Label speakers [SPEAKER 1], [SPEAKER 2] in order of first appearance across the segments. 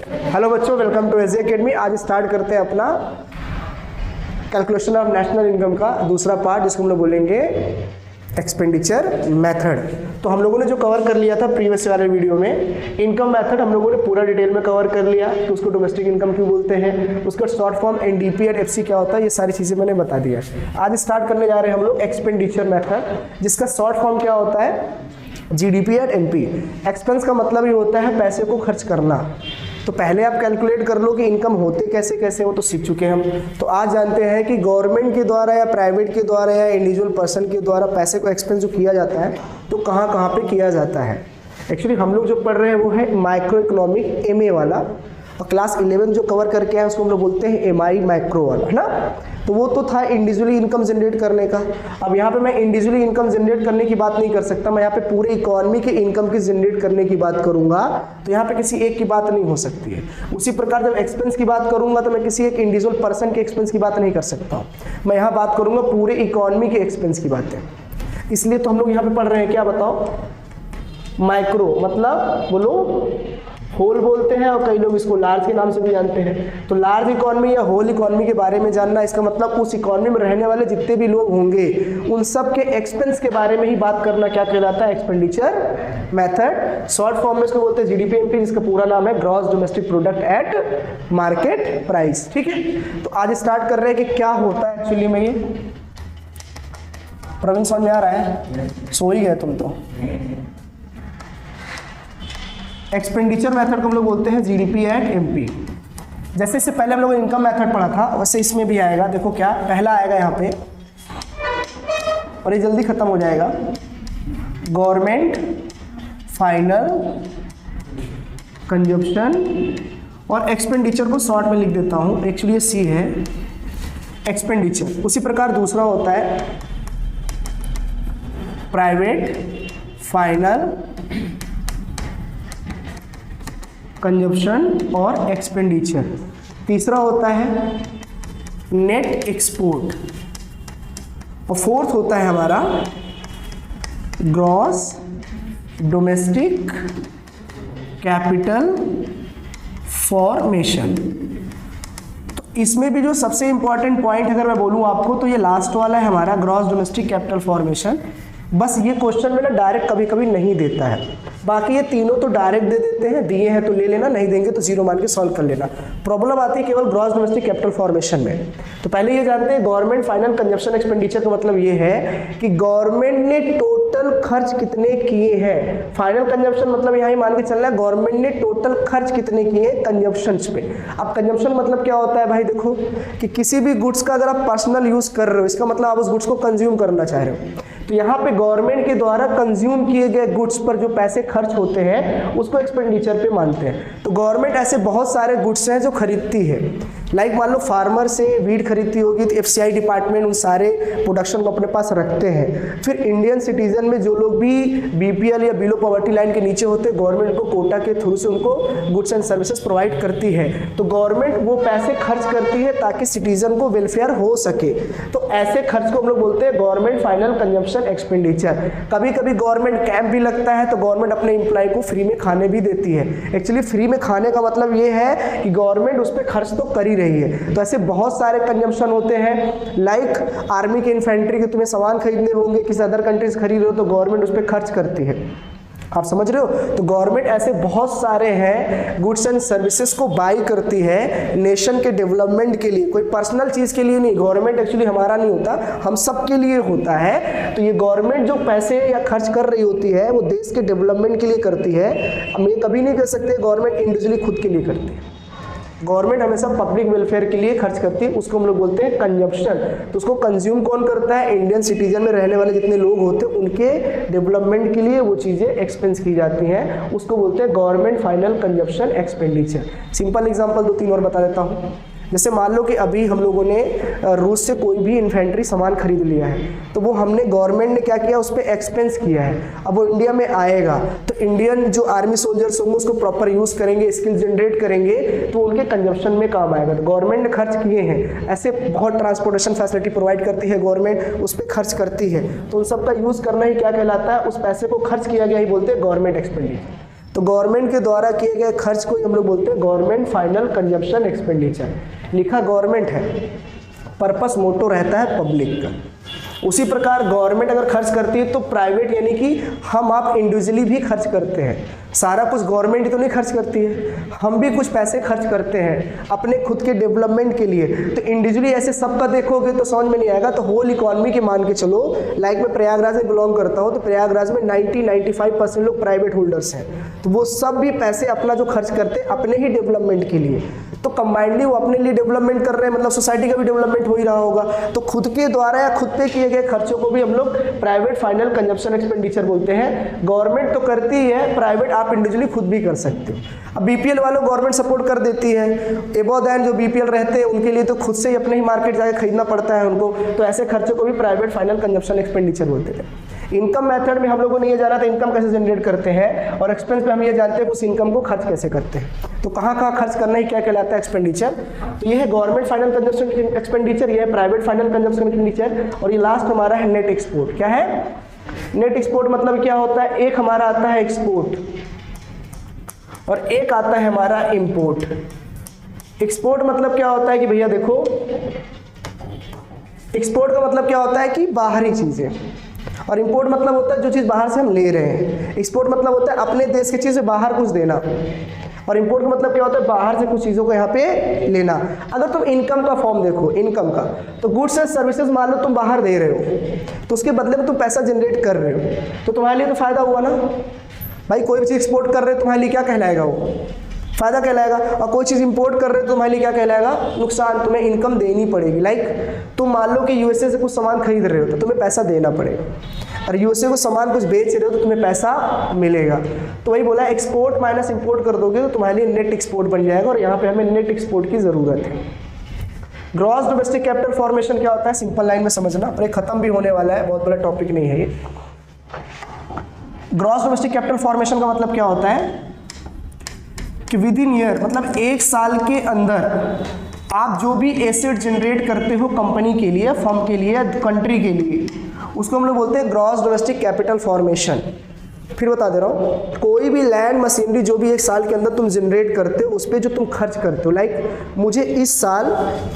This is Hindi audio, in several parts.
[SPEAKER 1] हेलो बच्चों, वेलकम टू एसजे एकेडमी। आज स्टार्ट करते हैं अपना कैलकुलेशन ऑफ नेशनल इनकम का दूसरा पार्ट, जिसको हम लोग बोलेंगे एक्सपेंडिचर मेथड। तो हम लोगों ने जो कवर कर लिया था प्रीवियस वाले वीडियो में, इनकम मेथड हम लोगों ने पूरा डिटेल में कवर कर लिया कि उसको डोमेस्टिक इनकम क्यों बोलते हैं, उसका short form NDP and FC क्या होता है, ये सारी चीज़ें मैंने बता दिया। आज स्टार्ट करने जा रहे हैं हम लोग एक्सपेंडिचर मेथड, जिसका शॉर्ट फॉर्म क्या होता है, जीडीपी एंड एनपी। एक्सपेंस का मतलब ये होता है पैसे को खर्च करना। तो पहले आप कैलकुलेट कर लो कि इनकम होते कैसे कैसे, वो तो सीख चुके हैं हम। तो आज जानते हैं कि गवर्नमेंट के द्वारा या प्राइवेट के द्वारा या इंडिविजुअल पर्सन के द्वारा पैसे को एक्सपेंस जो किया जाता है तो कहाँ कहाँ पे किया जाता है। एक्चुअली हम लोग जो पढ़ रहे हैं वो है माइक्रो इकोनॉमिक एमए वाला, और क्लास 11 जो कवर करके आए उसको हम लोग बोलते हैं एमआई माइक्रो वाला, है ना। तो वो तो था इंडिविजुअली इनकम जनरेट करने का। अब यहाँ पे मैं इंडिविजुअली इनकम जनरेट करने की बात नहीं कर सकता, मैं यहाँ पे पूरे इकोनॉमी के इनकम की जनरेट करने की बात करूंगा। तो यहाँ पे किसी एक की बात नहीं हो सकती है। उसी प्रकार जब एक्सपेंस की बात करूंगा तो मैं किसी एक इंडिविजुअल पर्सन के एक्सपेंस की बात नहीं कर सकता हूँ, मैं यहाँ बात करूंगा पूरे इकोनॉमी के एक्सपेंस की बात है। इसलिए तो हम लोग यहाँ पे पढ़ रहे हैं, क्या बताओ, माइक्रो मतलब बोलो होल बोलते हैं, और कई लोग इसको लार्ज के नाम से भी जानते हैं। तो लार्ज इकोनॉमी या होल इकोनॉमी के बारे में जानना, इसका मतलब उस इकोनॉमी में रहने वाले जितने भी लोग होंगे उन सब के एक्सपेंस के बारे में ही बात करना क्या कहलाता है, एक्सपेंडिचर मेथड। शॉर्ट फॉर्म में इसको बोलते हैं जीडीपी एमपी, जिसका पूरा नाम है gross domestic product at market price. ठीक है, तो आज स्टार्ट कर रहे हैं कि क्या होता है एक्चुअली में। ये प्रवीण समझ में आ रहा है? सो ही गए तुम तो। एक्सपेंडिचर मेथड को हम लोग बोलते हैं जीडीपी एंड एमपी। जैसे इससे पहले हम लोग इनकम मेथड पढ़ा था, वैसे इसमें भी आएगा। देखो क्या पहला आएगा यहाँ पे, और ये जल्दी खत्म हो जाएगा, गवर्नमेंट फाइनल कंजप्शन, और एक्सपेंडिचर को शॉर्ट में लिख देता हूँ, एक्चुअली ये सी है एक्सपेंडिचर। उसी प्रकार दूसरा होता है प्राइवेट फाइनल कंजप्शन और एक्सपेंडिचर। तीसरा होता है नेट एक्सपोर्ट, और फोर्थ होता है हमारा ग्रॉस डोमेस्टिक कैपिटल फॉर्मेशन। तो इसमें भी जो सबसे इंपॉर्टेंट पॉइंट अगर मैं बोलूँ आपको, तो ये लास्ट वाला है हमारा ग्रॉस डोमेस्टिक कैपिटल फॉर्मेशन। बस ये क्वेश्चन में ना डायरेक्ट कभी कभी नहीं देता है, बाकी ये तीनों तो डायरेक्ट दे देते हैं, दिए हैं तो ले लेना, नहीं देंगे तो जीरो मान के सॉल्व कर लेना। प्रॉब्लम आती है केवल ग्रॉस डोमेस्टिक कैपिटल फॉर्मेशन में। तो पहले ये जानते हैं गवर्नमेंट फाइनल कंजप्शन एक्सपेंडिचर का मतलब ये है कि गवर्नमेंट ने टोटल खर्च कितने किए हैं। फाइनल कंजप्शन मतलब यहाँ ही मान के चलना है गवर्नमेंट ने टोटल खर्च कितने किए कंजप्शन पे। अब कंजप्शन मतलब क्या होता है भाई, देखो कि किसी भी गुड्स का अगर आप पर्सनल यूज कर रहे हो, इसका मतलब आप उस गुड्स को कंज्यूम करना चाह रहे हो। तो यहाँ पे गवर्नमेंट के द्वारा कंज्यूम किए गए गुड्स पर जो पैसे खर्च होते हैं उसको एक्सपेंडिचर पे मानते हैं। तो गवर्नमेंट ऐसे बहुत सारे गुड्स हैं जो खरीदती है, लाइक मान लो फार्मर से वीट खरीदती होगी तो एफसीआई डिपार्टमेंट उन सारे प्रोडक्शन को अपने पास रखते हैं। फिर इंडियन सिटीजन में जो लोग भी बीपीएल या बिलो पॉवर्टी लाइन के नीचे होते हैं, गवर्नमेंट को कोटा के थ्रू से उनको गुड्स एंड सर्विसेज प्रोवाइड करती है। तो गवर्नमेंट वो पैसे खर्च करती है ताकि सिटीजन को वेलफेयर हो सके। तो ऐसे खर्च को हम लोग बोलते हैं गवर्नमेंट फाइनल कंजप्शन एक्सपेंडिचर। कभी कभी गवर्नमेंट कैंप भी लगता है तो गवर्नमेंट अपने एम्प्लॉय को फ्री में खाने भी देती है। एक्चुअली फ्री में खाने का मतलब ये है कि गवर्नमेंट उस पर खर्च तो कर ही रही है। तो ऐसे बहुत सारे कंजम्पशन होते हैं, लाइक आर्मी के इन्फेंट्री के तुम्हें सामान खरीदने होंगे, किसी अदर कंट्रीज खरीद रहे हो तो गवर्नमेंट उस पर खर्च करती है। आप समझ रहे हो? तो गवर्नमेंट ऐसे बहुत सारे हैं गुड्स एंड सर्विसेज को बाई करती है नेशन के डेवलपमेंट के लिए, कोई पर्सनल चीज के लिए नहीं। गवर्नमेंट एक्चुअली हमारा नहीं होता, हम सब के लिए होता है। तो ये गवर्नमेंट जो पैसे या खर्च कर रही होती है वो देश के डेवलपमेंट के लिए करती है। हम ये कभी नहीं कह सकते गवर्नमेंट इंडिविजुअली खुद के लिए करती है। गवर्नमेंट हमेशा पब्लिक वेलफेयर के लिए खर्च करती है, उसको हम लोग बोलते हैं कंजप्शन। तो उसको कंज्यूम कौन करता है, इंडियन सिटीजन में रहने वाले जितने लोग होते हैं उनके डेवलपमेंट के लिए वो चीज़ें एक्सपेंस की जाती हैं, उसको बोलते हैं government final consumption expenditure. Simple example 2-3 और बता देता हूँ। जैसे मान लो कि अभी हम लोगों ने रूस से कोई भी इन्फेंट्री सामान खरीद लिया है, तो वो हमने गवर्नमेंट ने क्या किया, उस पर एक्सपेंस किया है। अब वो इंडिया में आएगा तो इंडियन जो आर्मी सोल्जर्स होंगे उसको प्रॉपर यूज़ करेंगे, स्किल जनरेट करेंगे, तो उनके कंजप्शन में काम आएगा। तो गवर्नमेंट ने खर्च किए हैं। ऐसे बहुत ट्रांसपोर्टेशन फैसिलिटी प्रोवाइड करती है गवर्नमेंट, उस पर खर्च करती है, तो उन सब का यूज़ करना ही क्या कहलाता है, उस पैसे को खर्च किया गया ही बोलते हैं गवर्नमेंट एक्सपेंडिचर। तो गवर्नमेंट के द्वारा किए गए खर्च को हम लोग बोलते हैं गवर्नमेंट फाइनल कंजप्शन एक्सपेंडिचर। लिखा गवर्नमेंट है, पर्पस मोटो रहता है पब्लिक का। उसी प्रकार गवर्नमेंट अगर खर्च करती है तो प्राइवेट यानी कि हम आप इंडिविजुअली भी खर्च करते हैं। सारा कुछ गवर्नमेंट ही तो नहीं खर्च करती है, हम भी कुछ पैसे खर्च करते हैं अपने खुद के डेवलपमेंट के लिए। तो इंडिविजुअली ऐसे सबका देखोगे तो समझ में नहीं आएगा। तो होल इकोनॉमी के मान के चलो, लाइक मैं प्रयागराज में बिलोंग करता हूँ, तो प्रयागराज में 90-95% लोग प्राइवेट होल्डर्स हैं। तो वो सब भी पैसे अपना जो खर्च करते हैं अपने ही डेवलपमेंट के लिए, तो कंबाइंडली वो अपने लिए डेवलपमेंट कर रहे हैं, मतलब सोसाइटी का भी डेवलपमेंट हो ही रहा होगा। तो खुद के द्वारा या खुद पे किए गए खर्चों को भी हम लोग प्राइवेट फाइनल कंजप्शन एक्सपेंडिचर बोलते हैं। गवर्नमेंट तो करती है, प्राइवेट आप इंडिविजुअली खुद भी कर सकते हो। अब बीपीएल वालों गवर्नमेंट सपोर्ट कर देती है, एबव दैन जो बीपीएल रहते हैं उनके लिए तो खुद से ही अपने ही मार्केट जाकर खरीदना पड़ता है उनको, तो ऐसे खर्चों को भी प्राइवेट फाइनल कंजप्शन एक्सपेंडिचर बोलते थे। इनकम मेथड में हम लोगों ने ये जाना था इनकम कैसे जनरेट करते हैं, और एक्सपेंस पे हम ये जानते हैं उस इनकम को खर्च कैसे करते हैं। तो कहाँ कहाँ खर्च करना ही क्या कहलाता है एक्सपेंडिचर। तो ये है गवर्नमेंट फाइनल कंजप्शन एक्सपेंडिचर, ये है प्राइवेट फाइनल कंजप्शन एक्सपेंडिचर, और ये लास्ट हमारा है नेट एक्सपोर्ट। क्या है नेट एक्सपोर्ट? मतलब क्या होता है, एक हमारा आता है एक्सपोर्ट और एक आता है हमारा इंपोर्ट। एक्सपोर्ट मतलब क्या होता है कि भैया देखो, एक्सपोर्ट का मतलब क्या होता है कि बाहरी चीजें, और इंपोर्ट मतलब होता है जो चीज़ बाहर से हम ले रहे हैं। एक्सपोर्ट मतलब होता है अपने देश की चीज़ से बाहर कुछ देना, और इंपोर्ट का मतलब क्या होता है बाहर से कुछ चीज़ों को यहाँ पे लेना। अगर तुम इनकम का फॉर्म देखो, इनकम का, तो गुड्स एंड सर्विसेज मान लो तुम बाहर दे रहे हो, तो उसके बदले में तुम पैसा जनरेट कर रहे हो, तो तुम्हारे लिए तो फायदा हुआ ना भाई। कोई भी चीज़ एक्सपोर्ट कर रहे हो तुम्हारे लिए क्या कहलाएगा, वो फायदा कहलाएगा, और कोई चीज़ इंपोर्ट कर रहे हो तो तुम्हारे लिए क्या कहलाएगा, नुकसान। तुम्हें इनकम देनी पड़ेगी। लाइक तुम मान लो कि यूएसए से कुछ सामान खरीद रहे हो तो तुम्हें पैसा देना पड़ेगा, और यूएसए को सामान कुछ बेच रहे हो तो तुम्हें पैसा मिलेगा। तो वही बोला, एक्सपोर्ट माइनस इंपोर्ट कर दोगे तो तुम्हारे लिए नेट एक्सपोर्ट बन जाएगा, और यहाँ पे हमें नेट एक्सपोर्ट की ज़रूरत है। ग्रॉस डोमेस्टिक कैपिटल फॉर्मेशन क्या होता है, सिंपल लाइन में समझना, और ये खत्म भी होने वाला है, बहुत बड़ा टॉपिक नहीं है ये। ग्रॉस डोमेस्टिक कैपिटल फॉर्मेशन का मतलब क्या होता है कि विद इन ईयर, मतलब एक साल के अंदर आप जो भी एसेट जनरेट करते हो कंपनी के लिए, फर्म के लिए, कंट्री के लिए, उसको हम लोग बोलते हैं ग्रॉस डोमेस्टिक कैपिटल फॉर्मेशन। फिर बता दे रहा हूँ, कोई भी लैंड मशीनरी जो भी एक साल के अंदर तुम जनरेट करते हो उस पर जो तुम खर्च करते हो, लाइक मुझे इस साल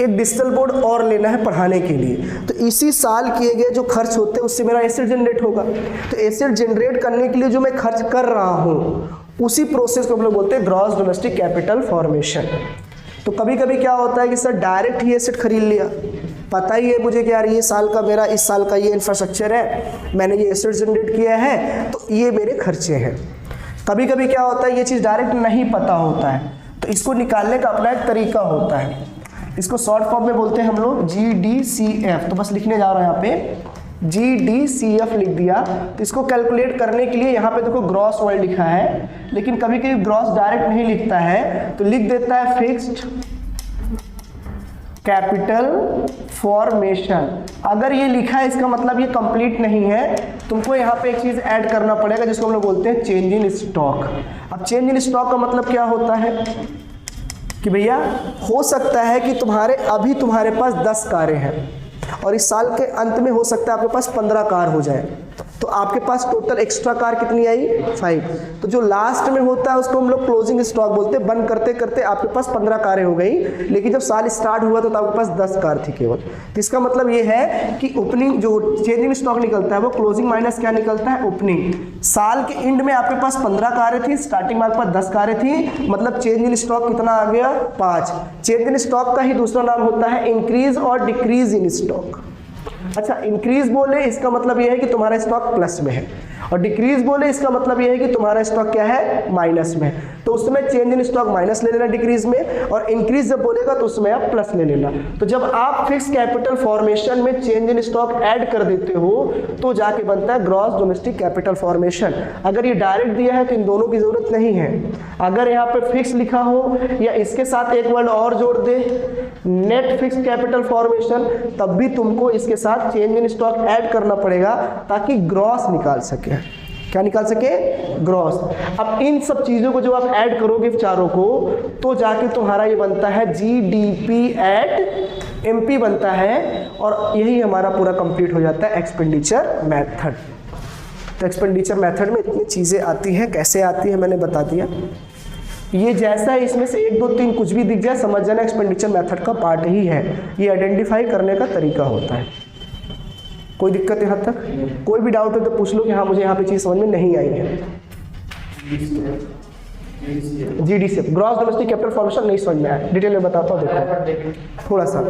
[SPEAKER 1] एक डिजिटल बोर्ड और लेना है पढ़ाने के लिए, तो इसी साल किए गए जो खर्च होते हैं उससे मेरा एसेट जनरेट होगा। तो एसेट जनरेट करने के लिए जो मैं खर्च कर रहा हूँ उसी प्रोसेस को हम लोग बोलते हैं ग्रॉस डोमेस्टिक कैपिटल फॉर्मेशन। तो कभी कभी क्या होता है कि सर डायरेक्ट ही एसेट खरीद लिया, पता ही है मुझे कि यार ये साल का मेरा इस साल का ये इंफ्रास्ट्रक्चर है, मैंने ये एसेट जनरेट किया है तो ये मेरे खर्चे हैं। कभी कभी क्या होता है ये चीज़ डायरेक्ट नहीं पता होता है, तो इसको निकालने का अपना एक तरीका होता है, इसको शॉर्ट फॉर्म में बोलते हैं हम लोग GDCF। तो बस लिखने जा रहा हूँ यहाँ पे GDCF लिख दिया। तो इसको कैलकुलेट करने के लिए यहाँ पे देखो ग्रॉस वर्ड लिखा है, लेकिन कभी कभी ग्रॉस डायरेक्ट नहीं लिखता है तो लिख देता है फिक्स्ड कैपिटल फॉर्मेशन। अगर ये लिखा है इसका मतलब ये कंप्लीट नहीं है, तुमको यहाँ पे एक चीज ऐड करना पड़ेगा जिसको हम लोग बोलते हैं चेंज इन स्टॉक। अब चेंज इन स्टॉक का मतलब क्या होता है कि भैया हो सकता है कि अभी तुम्हारे पास 10 कारें हैं और इस साल के अंत में हो सकता है आपके पास 15 कार हो जाए, तो आपके पास टोटल एक्स्ट्रा कार कितनी आई 5। तो जो लास्ट में होता है उसको हम लोग क्लोजिंग स्टॉक बोलते हैं। बंद करते करते आपके पास 15 कारें हो गई, लेकिन जब साल स्टार्ट हुआ तो आपके पास 10 कार थी केवल। तो इसका मतलब ये है कि ओपनिंग जो चेंजिंग स्टॉक निकलता है वो क्लोजिंग माइनस क्या निकलता है, ओपनिंग। साल के एंड में आपके पास 15 कारें थी, स्टार्टिंग में आपके पास 10 कारें थी, मतलब चेंज इन स्टॉक कितना आ गया 5। चेंज इन स्टॉक का ही दूसरा नाम होता है इंक्रीज और डिक्रीज इन स्टॉक। अच्छा, इंक्रीज बोले इसका मतलब यह है कि तुम्हारा स्टॉक प्लस में है, और डिक्रीज बोले इसका मतलब यह है कि तुम्हारा स्टॉक क्या है, माइनस में। तो उसमें चेंज इन स्टॉक माइनस ले लेना डिक्रीज में, और इंक्रीज जब बोलेगा तो उसमें आप प्लस ले लेना। तो जब आप फिक्स कैपिटल फॉर्मेशन में चेंज इन स्टॉक ऐड कर देते हो तो जाके बनता है ग्रॉस डोमेस्टिक कैपिटल फॉर्मेशन। अगर ये डायरेक्ट दिया है तो इन दोनों की जरूरत नहीं है। अगर यहाँ पे फिक्स लिखा हो या इसके साथ एक वर्ड और जोड़ दे नेट फिक्स कैपिटल फॉर्मेशन, तब भी तुमको इसके साथ चेंज इन स्टॉक ऐड करना पड़ेगा ताकि ग्रॉस निकाल सके। क्या निकाल सके, ग्रॉस। अब इन सब चीजों को जब आप ऐड करोगे चारों को तो जाके तुम्हारा ये बनता है GDP एट MP बनता है, और यही हमारा पूरा कंप्लीट हो जाता है एक्सपेंडिचर मेथड। तो एक्सपेंडिचर मेथड में इतनी चीज़ें आती हैं, कैसे आती है मैंने बता दिया। ये जैसा है इसमें से 1 2 3 कुछ भी दिख जाए समझ जाना एक्सपेंडिचर मेथड का पार्ट ही है, ये आइडेंटिफाई करने का तरीका होता है। कोई दिक्कत यहाँ तक? कोई भी डाउट हो तो पूछ लो कि हाँ मुझे यहाँ पे चीज़ समझ में नहीं आई है। GDCF gross domestic capital formation नहीं समझ में आया, डिटेल में बताता हूँ, देखो थोड़ा सा।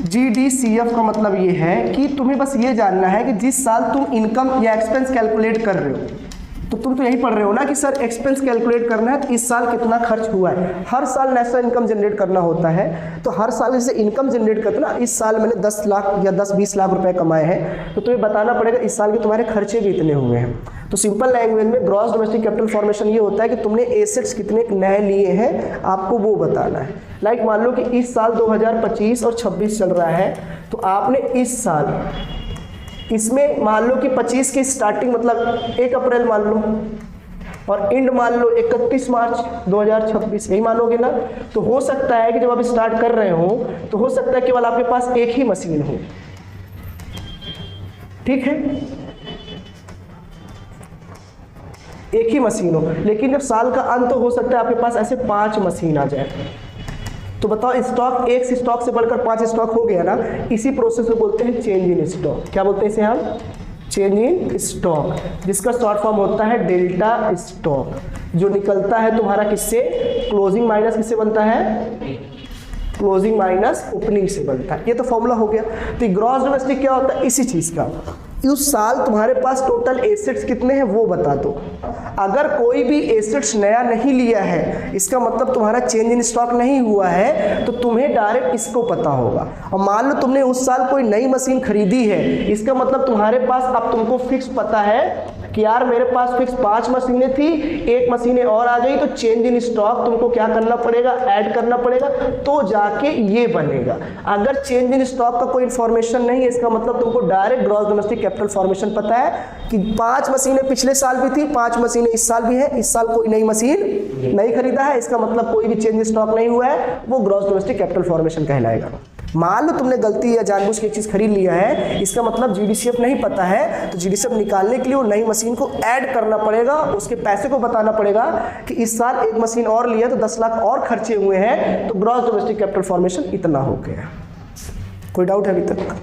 [SPEAKER 1] GDCF का मतलब ये है कि तुम्हें बस ये जानना है कि जिस साल तुम इनकम या एक्सपेंस कैलकुलेट कर रहे हो, तो तुम तो यही पढ़ रहे हो ना कि सर एक्सपेंस कैलकुलेट करना है तो इस साल कितना खर्च हुआ है। हर साल नेशनल इनकम जनरेट करना होता है, तो हर साल जैसे इनकम जनरेट करते ना, इस साल मैंने 10 लाख या 10-20 लाख रुपए कमाए हैं, तो तुम्हें बताना पड़ेगा इस साल के तुम्हारे खर्चे भी इतने हुए हैं। तो सिंपल लैंग्वेज में ग्रॉस डोमेस्टिक कैपिटल फॉर्मेशन ये होता है कि तुमने एसेट्स कितने नए लिए हैं आपको वो बताना है। लाइक मान लो कि इस साल 2025 और 26 चल रहा है, तो आपने इस साल इसमें मान लो कि 25 की स्टार्टिंग मतलब 1 अप्रैल मान लो और एंड मान लो 31 मार्च 2026, यही मानोगे ना। तो हो सकता है कि जब आप स्टार्ट कर रहे हो तो हो सकता है केवल आपके पास एक ही मशीन हो, ठीक है, एक ही मशीन हो, लेकिन जब साल का अंत हो सकता है आपके पास ऐसे 5 मशीन आ जाए। तो बताओ स्टॉक, एक स्टॉक से बढ़कर 5 स्टॉक हो गया ना, इसी प्रोसेस को बोलते हैं चेंज इन स्टॉक। क्या बोलते हैं इसे हम? चेंज इन स्टॉक, जिसका शॉर्ट फॉर्म होता है डेल्टा स्टॉक, जो निकलता है तुम्हारा किससे? क्लोजिंग माइनस किससे बनता है? क्लोजिंग माइनस ओपनिंग से बनता है। ये तो फॉर्मूला हो गया। तो ग्रॉस डोमेस्टिक क्या होता है? इसी चीज का, उस साल तुम्हारे पास टोटल एसेट्स कितने हैं वो बता दो। अगर कोई भी एसेट्स नया नहीं लिया है, इसका मतलब तुम्हारा चेंज इन स्टॉक नहीं हुआ है, तो तुम्हें डायरेक्ट इसको पता होगा। और मान लो तुमने उस साल कोई नई मशीन खरीदी है, इसका मतलब तुम्हारे पास अब तुमको फिक्स पता है कि यार मेरे पास फिक्स 5 मशीनें थी, 1 मशीनें और आ गई, तो चेंज इन स्टॉक तुमको क्या करना पड़ेगा? ऐड करना पड़ेगा, तो जाके ये बनेगा। अगर चेंज इन स्टॉक का कोई इन्फॉर्मेशन नहीं है, इसका मतलब तुमको direct gross domestic capital formation पता है कि 5 मशीनें पिछले साल भी थी, 5 मशीनें इस साल भी है, इस साल कोई नई मशीन नहीं खरीदा है, इसका मतलब कोई भी चेंज इन स्टॉक नहीं हुआ है, वो ग्रॉस डोमेस्टिक कैपिटल फॉर्मेशन कहलाएगा। मान लो तुमने गलती या जानबूझ के एक चीज खरीद लिया है, इसका मतलब GDCF नहीं पता है, तो GDCF निकालने के लिए वो नई मशीन को ऐड करना पड़ेगा, उसके पैसे को बताना पड़ेगा कि इस साल 1 मशीन और लिया तो 10 लाख और खर्चे हुए हैं, तो ग्रॉस डोमेस्टिक कैपिटल फॉर्मेशन इतना हो गया। कोई डाउट है अभी तक?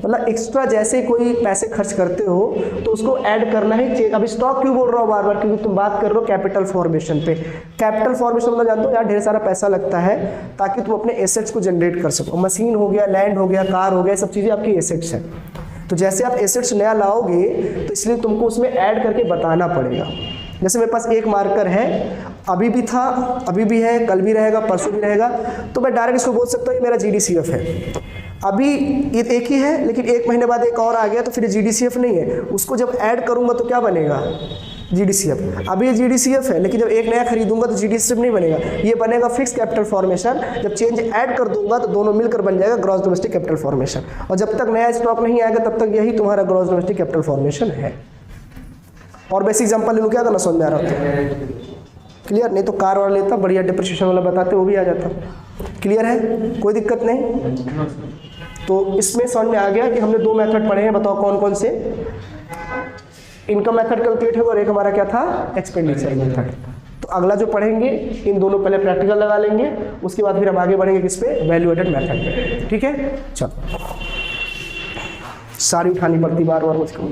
[SPEAKER 1] मतलब एक्स्ट्रा जैसे कोई पैसे खर्च करते हो तो उसको ऐड करना ही चाहिए। अभी स्टॉक क्यों बोल रहा हूँ बार बार? क्योंकि तुम बात कर रहे हो कैपिटल फॉर्मेशन पे। कैपिटल फॉर्मेशन मतलब जानते हो यार ढेर सारा पैसा लगता है ताकि तुम अपने एसेट्स को जनरेट कर सको। मशीन हो गया, लैंड हो गया, कार हो गया, सब चीज़ें आपकी एसेट्स हैं। तो जैसे आप एसेट्स नया लाओगे तो इसलिए तुमको उसमें ऐड करके बताना पड़ेगा। जैसे मेरे पास एक मार्कर है, अभी भी था, अभी भी है, कल भी रहेगा, परसों भी रहेगा, तो मैं डायरेक्ट इसको बोल सकता हूँ ये मेरा GDCF है। अभी ये एक ही है, लेकिन 1 महीने बाद एक और आ गया तो फिर GDCF नहीं है, उसको जब ऐड करूंगा तो क्या बनेगा? GDCF। अभी ये GDCF है, लेकिन जब एक नया खरीदूंगा तो GDCF नहीं बनेगा, ये बनेगा फिक्स कैपिटल फॉर्मेशन। जब चेंज ऐड कर दूंगा तो दोनों मिलकर बन जाएगा ग्रॉस डोमेस्टिक कैपिटल फॉर्मेशन। और जब तक नया स्टॉक नहीं आएगा तब तक यही तुम्हारा ग्रॉस डोमेस्टिक कैपिटल फॉर्मेशन है। और बेसिक एग्जांपल ले लो, क्या करना समझ में आ रहा था? क्लियर? नहीं तो कार वाला लेता, बढ़िया डिप्रिसिएशन वाला बताते, वो भी आ जाता। क्लियर है? कोई दिक्कत नहीं? तो इसमें समझ में आ गया कि हमने 2 मेथड पढ़े हैं, बताओ कौन कौन से? इनकम मेथड कैलकुलेट होगा और एक हमारा क्या था? Expenditure method. तो अगला जो पढ़ेंगे इन दोनों पहले प्रैक्टिकल लगा लेंगे, उसके बाद फिर हम आगे बढ़ेंगे किस पे? वैल्यू एडेड मेथड पे। ठीक है, चलो सारी उठानी पड़ती बार बार मुझको।